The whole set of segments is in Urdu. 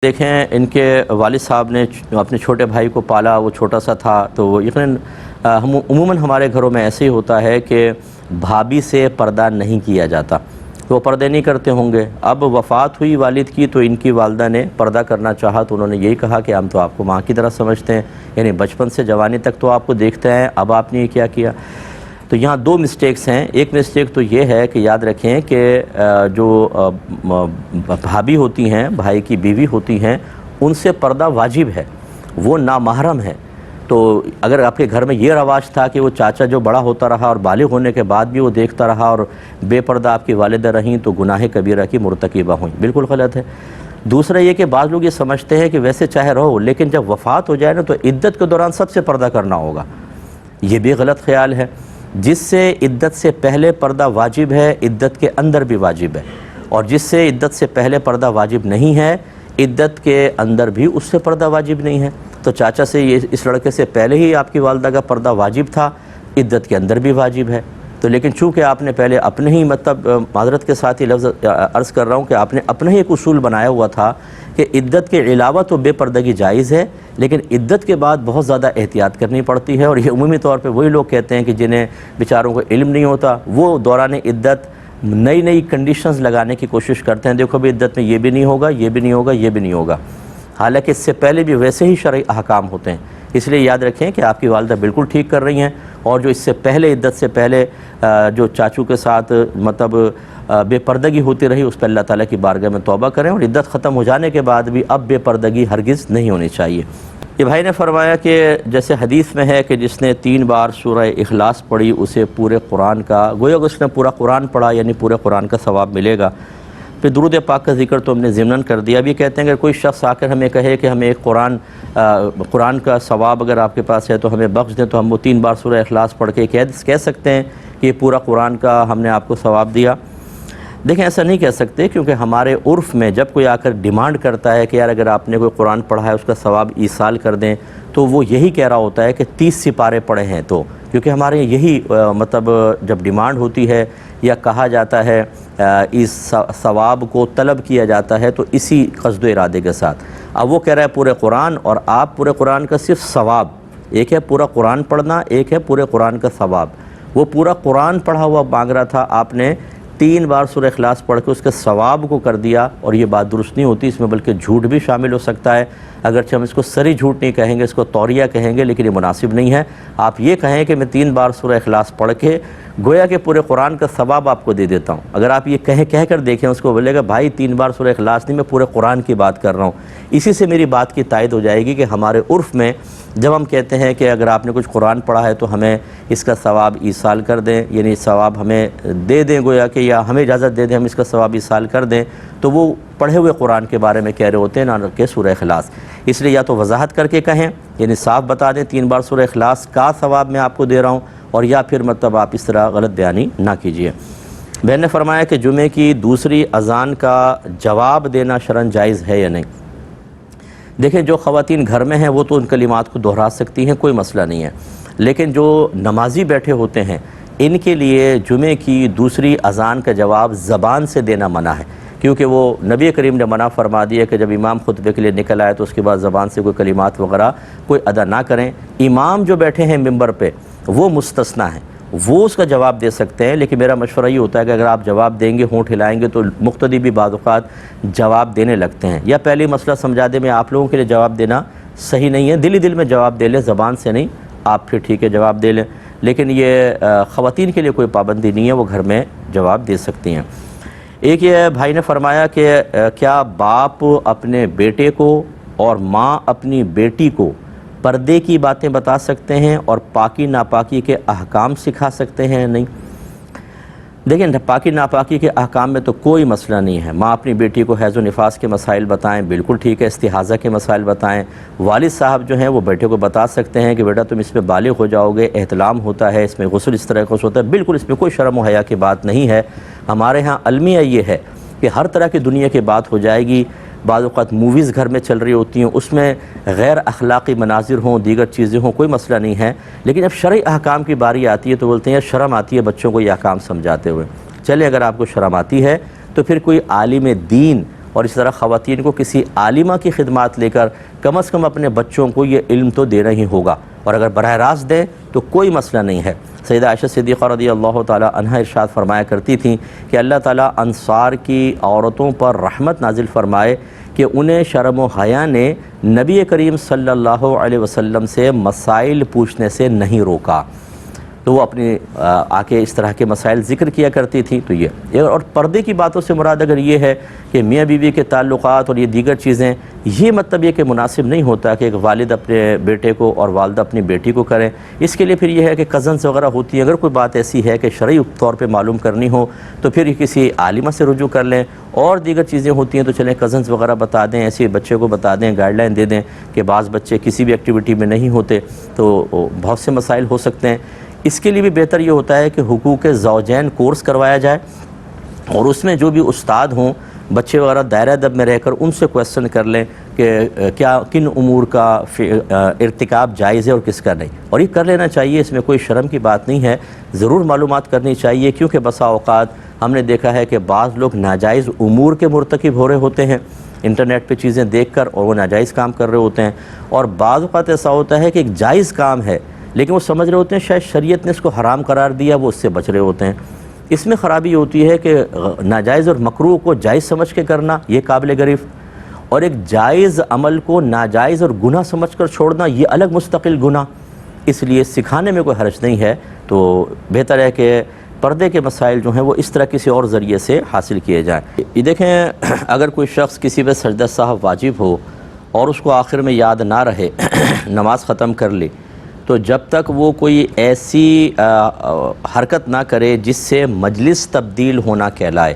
دیکھیں ان کے والد صاحب نے اپنے چھوٹے بھائی کو پالا، وہ چھوٹا سا تھا، تو یقیناً عموماً ہمارے گھروں میں ایسے ہی ہوتا ہے کہ بھابھی سے پردہ نہیں کیا جاتا، تو وہ پردے نہیں کرتے ہوں گے۔ اب وفات ہوئی والد کی تو ان کی والدہ نے پردہ کرنا چاہا، تو انہوں نے یہی کہا کہ ہم تو آپ کو ماں کی طرح سمجھتے ہیں، یعنی بچپن سے جوانی تک تو آپ کو دیکھتے ہیں، اب آپ نے یہ کیا کیا۔ تو یہاں دو مسٹیکس ہیں۔ ایک مسٹیک تو یہ ہے کہ یاد رکھیں کہ جو بھابھی ہوتی ہیں، بھائی کی بیوی ہوتی ہیں، ان سے پردہ واجب ہے، وہ نامحرم ہے۔ تو اگر آپ کے گھر میں یہ رواج تھا کہ وہ چاچا جو بڑا ہوتا رہا اور بالغ ہونے کے بعد بھی وہ دیکھتا رہا اور بے پردہ آپ کی والدہ رہیں، تو گناہ کبیرہ کی مرتکبہ ہوئیں، بالکل غلط ہے۔ دوسرا یہ کہ بعض لوگ یہ سمجھتے ہیں کہ ویسے چاہے رہو، لیکن جب وفات ہو جائے نا تو عدت کے دوران سب سے پردہ کرنا ہوگا، یہ بھی غلط خیال ہے۔ جس سے عدت سے پہلے پردہ واجب ہے، عدت کے اندر بھی واجب ہے، اور جس سے عدت سے پہلے پردہ واجب نہیں ہے، عدت کے اندر بھی اس سے پردہ واجب نہیں ہے۔ تو چاچا سے اس لڑکے سے پہلے ہی آپ کی والدہ کا پردہ واجب تھا، عدت کے اندر بھی واجب ہے۔ تو لیکن چونکہ آپ نے پہلے اپنے ہی معذرت کے ساتھ یہ لفظ عرض کر رہا ہوں کہ آپ نے اپنا ہی ایک اصول بنایا ہوا تھا کہ عدت کے علاوہ تو بے پردگی جائز ہے، لیکن عدت کے بعد بہت زیادہ احتیاط کرنی پڑتی ہے، اور یہ عمومی طور پہ وہی لوگ کہتے ہیں کہ جنہیں بیچاروں کو علم نہیں ہوتا، وہ دوران عدت نئی کنڈیشنز لگانے کی کوشش کرتے ہیں، دیکھو بھی عدت میں یہ بھی نہیں ہوگا، یہ بھی نہیں ہوگا، یہ بھی نہیں ہوگا، حالانکہ اس سے پہلے بھی ویسے ہی شرعی احکام ہوتے ہیں۔ اس لیے یاد رکھیں کہ آپ کی والدہ بالکل ٹھیک کر رہی ہیں، اور جو اس سے پہلے عدت سے پہلے جو چاچو کے ساتھ بے پردگی ہوتی رہی، اس پہ اللہ تعالیٰ کی بارگاہ میں توبہ کریں، اور عدت ختم ہو جانے کے بعد بھی اب بے پردگی ہرگز نہیں ہونی چاہیے۔ یہ بھائی نے فرمایا کہ جیسے حدیث میں ہے کہ جس نے 3 بار سورہ اخلاص پڑھی اسے پورے قرآن کا، گویا کہ اس نے پورا قرآن پڑھا، یعنی پورے قرآن کا ثواب ملے گا۔ پھر درود پاک کا ذکر تو ہم نے ضمناً کر دیا۔ اب یہ کہتے ہیں کہ کوئی شخص آ کر ہمیں کہے کہ ہمیں ایک قرآن کا ثواب اگر آپ کے پاس ہے تو ہمیں بخش دیں، تو ہم وہ 3 بار سورہ اخلاص پڑھ کے کہہ سکتے ہیں کہ یہ پورا قرآن کا ہم نے آپ کو ثواب دیا؟ دیکھیں ایسا نہیں کہہ سکتے، کیونکہ ہمارے عرف میں جب کوئی آ کر ڈیمانڈ کرتا ہے کہ یار اگر آپ نے کوئی قرآن پڑھا ہے اس کا ثواب ایصال کر دیں، تو وہ یہی کہہ رہا ہوتا ہے کہ 30 سپارے پڑھے ہیں، تو کیونکہ ہمارے یہی جب ڈیمانڈ ہوتی ہے یا کہا جاتا ہے، اس ثواب کو طلب کیا جاتا ہے تو اسی قصد و ارادے کے ساتھ۔ اب وہ کہہ رہا ہے پورے قرآن، اور آپ پورے قرآن کا صرف ثواب، ایک ہے پورا قرآن پڑھنا، ایک ہے پورے قرآن کا ثواب۔ وہ پورا قرآن پڑھا ہوا مانگ رہا تھا، آپ نے 3 بار سورہ اخلاص پڑھ کے اس کے ثواب کو کر دیا، اور یہ بات درست نہیں ہوتی، اس میں بلکہ جھوٹ بھی شامل ہو سکتا ہے۔ اگرچہ ہم اس کو سری جھوٹ نہیں کہیں گے، اس کو توریہ کہیں گے، لیکن یہ مناسب نہیں ہے۔ آپ یہ کہیں کہ میں 3 بار سورہ اخلاص پڑھ کے گویا کہ پورے قرآن کا ثواب آپ کو دے دیتا ہوں۔ اگر آپ یہ کہہ کر دیکھیں، اس کو بولے گا بھائی 3 بار سورہ اخلاص نہیں، میں پورے قرآن کی بات کر رہا ہوں۔ اسی سے میری بات کی تائید ہو جائے گی کہ ہمارے عرف میں جب ہم کہتے ہیں کہ اگر آپ نے کچھ قرآن پڑھا ہے تو ہمیں اس کا ثواب ایصال کر دیں، یعنی ثواب ہمیں دے دیں، گویا کہ یا ہمیں اجازت دے دیں ہم اس کا ثواب ایصال کر دیں، تو وہ پڑھے ہوئے قرآن کے بارے میں کہہ رہے ہوتے ہیں، نہ کہ سورہ اخلاص۔ اس لیے یا تو وضاحت کر کے کہیں، یعنی صاف بتا دیں 3 بار سورہ اخلاص کا ثواب میں آپ کو دے رہا ہوں، اور یا پھر آپ اس طرح غلط بیانی نہ کیجیے۔ بہن نے فرمایا کہ جمعے کی دوسری اذان کا جواب دینا شرعاً جائز ہے یا نہیں؟ دیکھیں جو خواتین گھر میں ہیں وہ تو ان کلمات کو دہرا سکتی ہیں، کوئی مسئلہ نہیں ہے، لیکن جو نمازی بیٹھے ہوتے ہیں ان کے لیے جمعے کی دوسری اذان کا جواب زبان سے دینا منع ہے، کیونکہ وہ نبی کریم نے منع فرما دیا کہ جب امام خطبے کے لیے نکل آئے تو اس کے بعد زبان سے کوئی کلمات وغیرہ کوئی ادا نہ کریں۔ امام جو بیٹھے ہیں ممبر پہ وہ مستثنیٰ ہیں، وہ اس کا جواب دے سکتے ہیں، لیکن میرا مشورہ یہ ہوتا ہے کہ اگر آپ جواب دیں گے، ہونٹ ہلائیں گے، تو مقتدی بھی بعض اوقات جواب دینے لگتے ہیں۔ یا پہلی مسئلہ سمجھا دیں، میں آپ لوگوں کے لیے جواب دینا صحیح نہیں ہے، دل میں جواب دے لیں، زبان سے نہیں، آپ پھر ٹھیک ہے جواب دے لیں، لیکن یہ خواتین کے لیے کوئی پابندی نہیں ہے، وہ گھر میں جواب دے سکتی ہیں۔ ایک یہ بھائی نے فرمایا کہ کیا باپ اپنے بیٹے کو اور ماں اپنی بیٹی کو پردے کی باتیں بتا سکتے ہیں اور پاکی ناپاکی کے احکام سکھا سکتے ہیں؟ نہیں۔ دیکھیں پاکی ناپاکی کے احکام میں تو کوئی مسئلہ نہیں ہے۔ ماں اپنی بیٹی کو حیض و نفاس کے مسائل بتائیں، بالکل ٹھیک ہے، استحاضہ کے مسائل بتائیں۔ والد صاحب جو ہیں وہ بیٹے کو بتا سکتے ہیں کہ بیٹا تم اس میں بالغ ہو جاؤ گے، احتلام ہوتا ہے، اس میں غسل اس طرح کا ہوتا ہے، بالکل اس میں کوئی شرم و حیا کی بات نہیں ہے۔ ہمارے ہاں المیہ یہ ہے کہ ہر طرح کی دنیا کی بات ہو جائے گی، بعض اوقات موویز گھر میں چل رہی ہوتی ہیں، اس میں غیر اخلاقی مناظر ہوں، دیگر چیزیں ہوں، کوئی مسئلہ نہیں ہے، لیکن جب شرعی احکام کی باری آتی ہے تو بولتے ہیں یار شرم آتی ہے بچوں کو یہ احکام سمجھاتے ہوئے۔ چلے اگر آپ کو شرم آتی ہے تو پھر کوئی عالم دین اور اس طرح خواتین کو کسی عالمہ کی خدمات لے کر کم از کم اپنے بچوں کو یہ علم تو دینا ہی ہوگا، اور اگر براہ راست دیں تو کوئی مسئلہ نہیں ہے۔ سیدہ عائشہ صدیقہ رضی اللہ تعالی عنہا ارشاد فرمایا کرتی تھیں کہ اللہ تعالیٰ انصار کی عورتوں پر رحمت نازل فرمائے کہ انہیں شرم و حیا نے نبی کریم صلی اللہ علیہ وسلم سے مسائل پوچھنے سے نہیں روکا، تو وہ اپنی آ کے اس طرح کے مسائل ذکر کیا کرتی تھیں۔ تو یہ اور پردے کی باتوں سے مراد اگر یہ ہے کہ میاں بیوی کے تعلقات اور یہ دیگر چیزیں، یہ مطلب یہ کہ مناسب نہیں ہوتا کہ ایک والد اپنے بیٹے کو اور والدہ اپنی بیٹی کو کریں۔ اس کے لیے پھر یہ ہے کہ کزنز وغیرہ ہوتی ہیں، اگر کوئی بات ایسی ہے کہ شرعی طور پہ معلوم کرنی ہو تو پھر کسی عالمہ سے رجوع کر لیں، اور دیگر چیزیں ہوتی ہیں تو چلیں کزنز وغیرہ بتا دیں، ایسے بچے کو بتا دیں، گائیڈ لائن دے دیں کہ بعض بچے کسی بھی ایکٹیویٹی میں نہیں ہوتے تو بہت سے مسائل ہو سکتے ہیں۔ اس کے لیے بھی بہتر یہ ہوتا ہے کہ حقوق زوجین کورس کروایا جائے، اور اس میں جو بھی استاد ہوں بچے وغیرہ دائرہ ادب میں رہ کر ان سے کویسچن کر لیں کہ کیا کن امور کا ارتکاب جائز ہے اور کس کا نہیں، اور یہ کر لینا چاہیے، اس میں کوئی شرم کی بات نہیں ہے، ضرور معلومات کرنی چاہیے، کیونکہ بسا اوقات ہم نے دیکھا ہے کہ بعض لوگ ناجائز امور کے مرتکب ہو رہے ہوتے ہیں انٹرنیٹ پہ چیزیں دیکھ کر، اور وہ ناجائز کام کر رہے ہوتے ہیں، اور بعض اوقات ایسا ہوتا ہے کہ ایک جائز کام ہے لیکن وہ سمجھ رہے ہوتے ہیں شاید شریعت نے اس کو حرام قرار دیا، وہ اس سے بچ رہے ہوتے ہیں۔ اس میں خرابی ہوتی ہے کہ ناجائز اور مکروہ کو جائز سمجھ کے کرنا یہ قابل گریف، اور ایک جائز عمل کو ناجائز اور گناہ سمجھ کر چھوڑنا یہ الگ مستقل گناہ۔ اس لیے سکھانے میں کوئی حرج نہیں ہے، تو بہتر ہے کہ پردے کے مسائل جو ہیں وہ اس طرح کسی اور ذریعے سے حاصل کیے جائیں۔ یہ دیکھیں، اگر کوئی شخص کسی پہ سجدہ سہو واجب ہو اور اس کو آخر میں یاد نہ رہے، نماز ختم کر لے، تو جب تک وہ کوئی ایسی حرکت نہ کرے جس سے مجلس تبدیل ہونا کہلائے،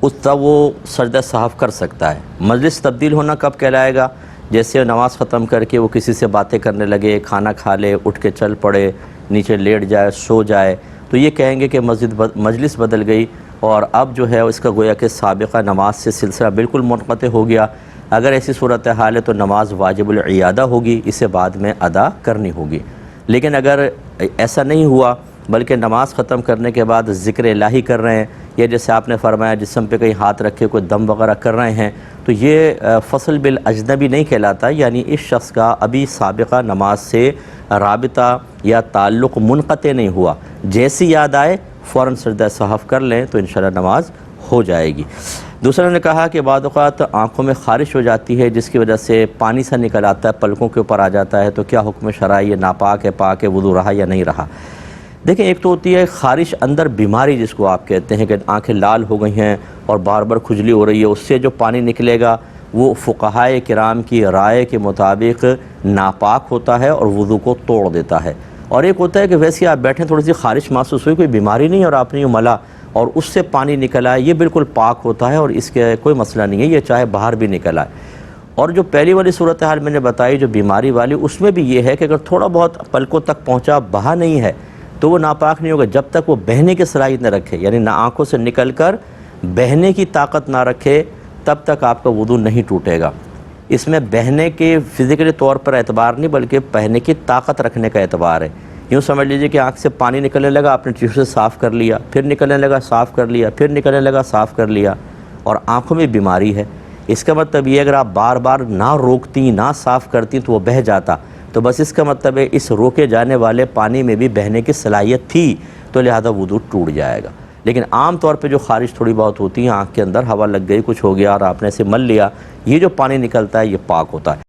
اس تب وہ سجدہ سہو کر سکتا ہے۔ مجلس تبدیل ہونا کب کہلائے گا؟ جیسے نماز ختم کر کے وہ کسی سے باتیں کرنے لگے، کھانا کھا لے، اٹھ کے چل پڑے، نیچے لیٹ جائے، سو جائے، تو یہ کہیں گے کہ مجلس بدل گئی، اور اب جو ہے اس کا گویا کہ سابقہ نماز سے سلسلہ بالکل منقطع ہو گیا۔ اگر ایسی صورتحال ہے تو نماز واجب العیادہ ہوگی، اسے بعد میں ادا کرنی ہوگی۔ لیکن اگر ایسا نہیں ہوا بلکہ نماز ختم کرنے کے بعد ذکر الہی کر رہے ہیں، یا جیسے آپ نے فرمایا جسم پہ کہیں ہاتھ رکھے کوئی دم وغیرہ کر رہے ہیں، تو یہ فصل بالاجنبی نہیں کہلاتا، یعنی اس شخص کا ابھی سابقہ نماز سے رابطہ یا تعلق منقطع نہیں ہوا، جیسی یاد آئے فوراً سجدہ سہو کر لیں تو انشاءاللہ نماز ہو جائے گی۔ دوسرا نے کہا کہ بعض اوقات آنکھوں میں خارش ہو جاتی ہے جس کی وجہ سے پانی سا نکل آتا ہے، پلکوں کے اوپر آ جاتا ہے، تو کیا حکم شرعی، یہ ناپاک ہے، پاک ہے، وضو رہا یا نہیں رہا؟ دیکھیں، ایک تو ہوتی ہے خارش اندر بیماری جس کو آپ کہتے ہیں کہ آنکھیں لال ہو گئی ہیں اور بار بار کھجلی ہو رہی ہے، اس سے جو پانی نکلے گا وہ فقہائے کرام کی رائے کے مطابق ناپاک ہوتا ہے اور وضو کو توڑ دیتا ہے۔ اور ایک ہوتا ہے کہ ویسے آپ بیٹھیں، تھوڑی سی خارش محسوس ہوئی، کوئی بیماری نہیں اور آپ نے یہ ملا اور اس سے پانی نکل آئے، یہ بالکل پاک ہوتا ہے اور اس کے کوئی مسئلہ نہیں ہے، یہ چاہے باہر بھی نکل آئے۔ اور جو پہلی والی صورتحال میں نے بتائی جو بیماری والی، اس میں بھی یہ ہے کہ اگر تھوڑا بہت پلکوں تک پہنچا، بہا نہیں ہے، تو وہ ناپاک نہیں ہوگا جب تک وہ بہنے کی صلاحیت نہ رکھے، یعنی نہ آنکھوں سے نکل کر بہنے کی طاقت نہ رکھے، تب تک آپ کا وضو نہیں ٹوٹے گا۔ اس میں بہنے کے فزیکلی طور پر اعتبار نہیں بلکہ بہنے کی طاقت رکھنے کا اعتبار ہے۔ یوں سمجھ لیجئے کہ آنکھ سے پانی نکلنے لگا، آپ نے ٹیشو سے صاف کر لیا، پھر نکلنے لگا، صاف کر لیا، پھر نکلنے لگا، صاف کر لیا، اور آنکھوں میں بیماری ہے۔ اس کا مطلب یہ اگر آپ بار بار نہ روکتی، نہ صاف کرتی تو وہ بہہ جاتا، تو بس اس کا مطلب ہے اس روکے جانے والے پانی میں بھی بہنے کی صلاحیت تھی، تو لہذا وضو ٹوٹ جائے گا۔ لیکن عام طور پہ جو خارش تھوڑی بہت ہوتی ہے، آنکھ کے اندر ہوا لگ گئی، کچھ ہو گیا اور آپ نے اسے مل لیا، یہ جو پانی نکلتا ہے یہ پاک ہوتا ہے۔